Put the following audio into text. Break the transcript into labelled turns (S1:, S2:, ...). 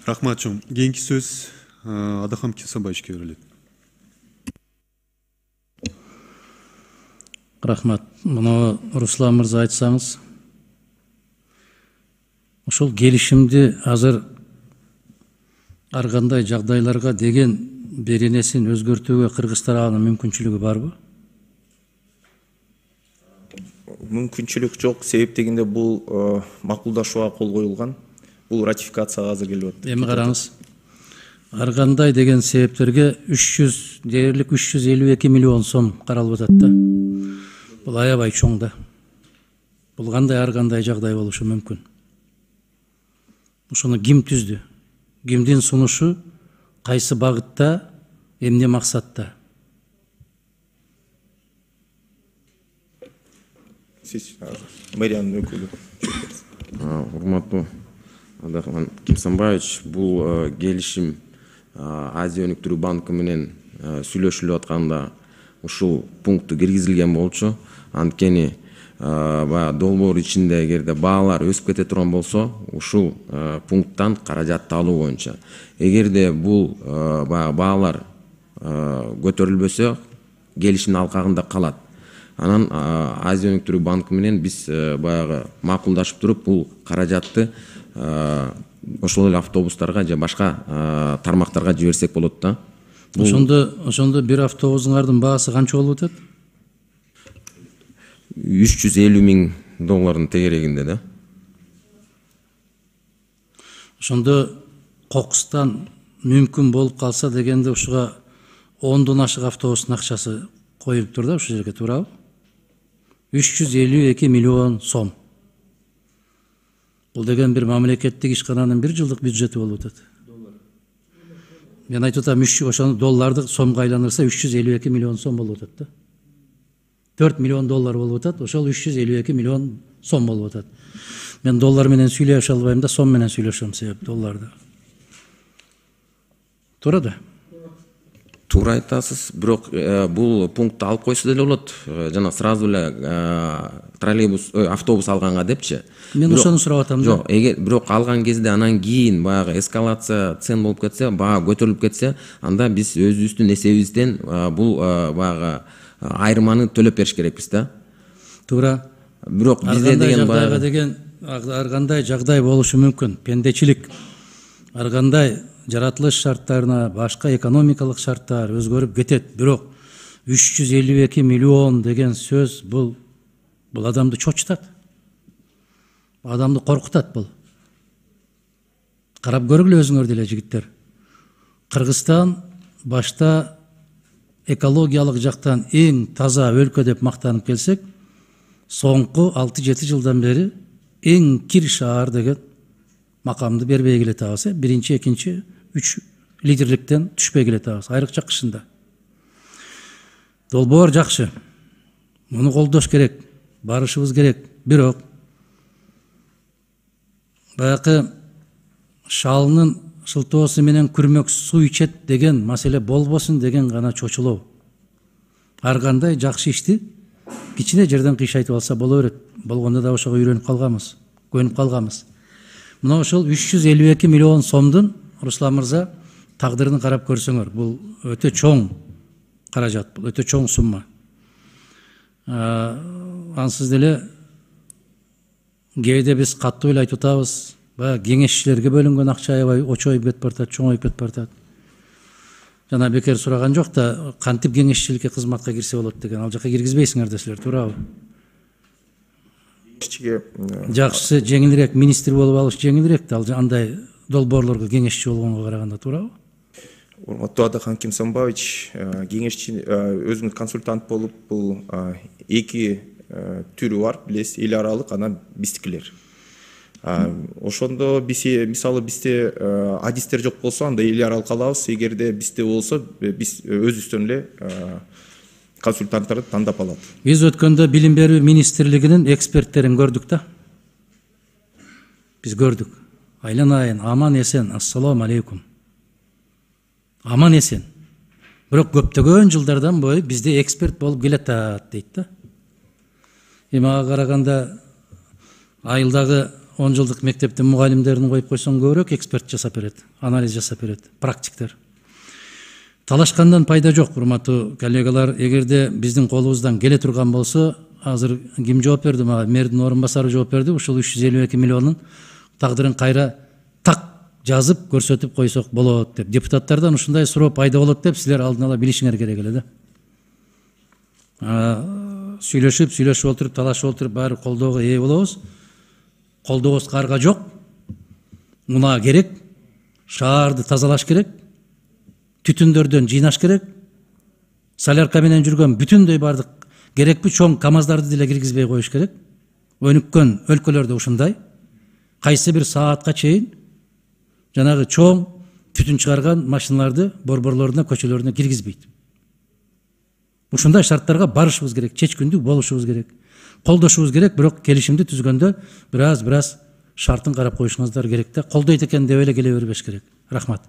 S1: Рахмат чоң. Кийинки сөз Адахам Кесабаевичке берилет.
S2: Рахмат. Мына Руслан мырза айтсаңыз, ошол келишимди азыр ар кандай жагдайларга деген беренесин өзгөртүүгө кыргызстанын мүмкүнчүлүгү барбы?
S3: Мүмкүнчүлүк жок, себеп дегенде бул макулдашууга кол коюлган. Бул ратификацияга азыр келип атат.
S2: Эми караңыз. Ар кандай деген себептерге 352 миллион сом каралып атат да. Бул аябай чоң да. Бул кандай ар кандай жагдай болушу мүмкүн? Ошону ким түздү? Кимдин сунушу, кайсы багытта, эмне максатта?
S3: Сиз мэриянын өкүлү.
S4: Урматтуу Адахман Кесабаевич, бул келишим Азия өнүктүрүү банкы менен сүйлөшүлүп атканда ушул пункты киргизилген болчу. Анткени долбоор ичинде эгерде баалар өсүп кете турган болсо, ушул пункттан каражатты алуу боюнча. Эгерде бул баалар көтөрүлбөсө, келишимдин алкагында калат. Анан Азия өнүктүрүү банкы менен биз баягы макулдашып туруп, бул каражатты ошол эле автобустарга же башка тармактарга жиберсек болот да.
S2: Ошондо бир автобустун баасы канча болуп атат?
S4: 350 миң доллардын тегерегинде да.
S2: Ошондо кокустан мүмкүн болуп калса дегенде ушуга 10дон ашык автобустун акчасы коюлуптур да ушул жерге, туурабы? 352 миллион сом. Бул деген бир мамлекеттик ишкананын бир жылдык бюджети болуп атат. Мен айтып атам, ошону долларды сомго айландырса 352 миллион сом болуп атат да. 4 миллион доллар болуп атат, ошол 352 миллион сом болуп атат. Мен доллар менен сүйлөшө албайм да, сом менен сүйлөшөм, себеп долларды. Туура да?
S4: Туура айтасыз, бирок бул пунктты алып койсо деле болот. Жана сразу эле троллейбус, автобус алганга депчи.
S2: Мен ошону сурап атам да.
S4: Жок, эгер бирок алган кезде анан кийин баягы эскалация цен болуп кетсе, баа көтөрүлүп кетсе, анда биз өзүбүздүн эсебибизден бул баягы айырманы төлөп бериш керекпиз да.
S2: Туура.
S4: Бирок бизде деген
S2: баягы ар кандай жагдай болушу мүмкүн. Пендечилик, ар кандай жаратылыш шарттарына, башка экономикалык шарттар өзгөрүп кетет. Бирок 352 миллион деген сөз бул адамды чочутат. Адамды коркутат бул. Карап көргүлө өзүңөр деле жигиттер. Кыргызстан башта экологиялык жактан эң таза өлкө деп мактанып келсек, соңку 6-7 жылдан бери эң кир шаар деген макамды бербей келатабыз. Биринчи, экинчи, 3 лидерликтен түшпөй келатабыз. Айрыкча кышында. Долбоор жакшы. Муну колдош керек, барышыбыз керек. Бирок баягы шалынын шылтоосу менен күрмөк суу ичет деген маселе болбосун деген гана чочулоо. Ар кандай жакшы ишти кичине жерден кыйшайтып алса боло берет. Болгондо да ошого үйрөнүп калганбыз, көнүп калганбыз. Мына ошол 352 миллион сомдун, Руслан мырза, тагдырын карап көрсөңөр, бул өтө чоң каражат, бул өтө чоң сумма. Ансыз деле кээде биз катуу эле айтып атабыз, баягы кеңешчилерге бөлүнгөн акча аябай очоюп кетип баратат, чоңоюп кетип баратат. Жана бекер сураган жок да, кантип кеңешчиликке кызматка кирсе болот деген, ал жака киргизбейсиңер да силер, туурабы? Жакшысы жеңилирээк министр болуп алыш жеңилирээк да, ал андай долбоорлорго кеңешчи болгонго караганда, туурабы?
S3: Урматтуу Адахам Кесабаевич, кеңешчи өзүңүз консультант болуп, бул эки түрү бар, билесиз, эл аралык, анан биздикилер. Ошондо мисалы бизде адистер жок болсо, анда эл аралык алабыз. Эгерде бизде болсо, биз өзүбүздөн эле консультанттарды тандап алат.
S2: Биз өткөндө билим берүү министрлигинин эксперттерин көрдүк да. Биз көрдүк. Айланайын, аман эсен, ассаламу алейкум. Аман эсен. Бирок көптөгөн жылдардан бою бизде эксперт болуп келатат дейт да. Эми ага караганда айылдагы 10 жылдык мектептин мугалимдерин коюп койсоң көбүрөөк эксперт жасап берет, анализ жасап берет, практиктер. Талашкандан пайда жок, урматтуу коллегалар. Эгерде биздин колубуздан келе турган болсо, азыр ким жооп берди мага? Мэрдин орун басары жооп берди. Ушул 352 миллионун тагдырын кайра так жазып көрсөтүп койсок болот деп. Депутаттардан ушундай суроо пайда болот деп силер алдын ала билишиңер керек эле да. Сүйлөшүп отуруп, талашып отуруп баары колдоого ээ болобуз. Колдообуз карга жок. Муна керек. Шаарды тазалаш керек. Түтүндөрдөн жыйнаш керек. Солярка менен жүргөн бүтүндөй бардык керекпи чоң камаздарды деле киргизбей коюш керек. Өнүккөн өлкөлөрдө ушундай. Кайсы бир саатка чейин жанагы чоң түтүн чыгарган машиналарды борборлоруна, көчөлөрүнө киргизбейт. Ушундай шарттарга барышыбыз керек, чечкиндүү болушубуз керек. Колдошубуз керек, бирок келишимди түзгөндө бир аз шартын карап коюшуңуздар керек да. Колдойт экен деп эле келе бербеш керек. Рахмат.